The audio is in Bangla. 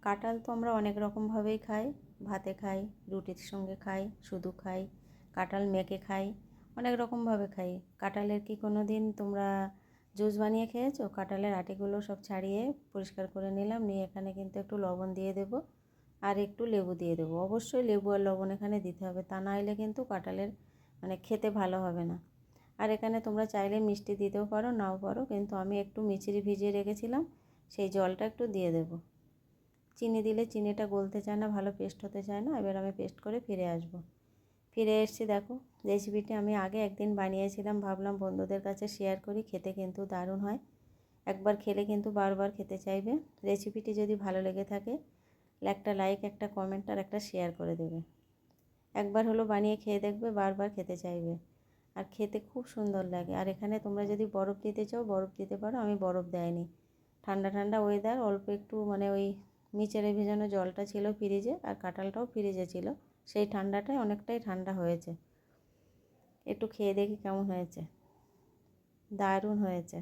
কাঁঠাল তো আমরা অনেক রকমভাবেই খাই, ভাতে খাই, রুটির সঙ্গে খাই, শুধু খাই, কাঁঠাল মেখে খাই, অনেক রকমভাবে খাই। কাঁঠালের কি কোনো দিন তোমরা জুস বানিয়ে খেয়েছো? কাঁঠালের আটিগুলো সব ছাড়িয়ে পরিষ্কার করে নিলাম, নিয়ে এখানে কিন্তু একটু লবণ দিয়ে দেবো আর একটু লেবু দিয়ে দেবো। অবশ্যই লেবু আর লবণ এখানে দিতে হবে, তা না হলে কিন্তু কাঁঠালের খেতে ভালো হবে না। আর এখানে তোমরা চাইলে মিষ্টি দিতেও পারো, নাও পারো, কিন্তু আমি একটু মিচড়ি ভিজিয়ে রেখেছিলাম, সেই জলটা একটু দিয়ে দেবো। চিনি দিলে চিনিটা গলতে চায় না, ভালো পেস্ট হতে চায় না। এবার আমি পেস্ট করে ফিরে আসবো। ফিরে এসেছি, দেখো রেসিপিটি আমি আগে একদিন বানিয়েছিলাম, ভাবলাম বন্ধুদের কাছে শেয়ার করি, খেতে কিন্তু দারুণ হয়। একবার খেলে কিন্তু বারবার খেতে চাইবে। রেসিপিটি যদি ভালো লেগে থাকে একটা লাইক, একটা কমেন্ট আর একটা শেয়ার করে দেবে। একবার হলো বানিয়ে খেয়ে দেখবে, বারবার খেতে চাইবে, আর খেতে খুব সুন্দর লাগে। আর এখানে তোমরা যদি বরফ দিতে চাও বরফ দিতে পারো, আমি বরফ দেয়নি। ঠান্ডা ঠান্ডা ওয়েদার, অল্প একটু ওই মিচড়ে ভেজানো জলটা ছিল ফ্রিজে, আর কাঁঠালটাও ফ্রিজে ছিল, সেই ঠান্ডাটায় অনেকটাই ঠান্ডা হয়েছে। একটু খেয়ে দেখি কেমন হয়েছে। দারুণ হয়েছে।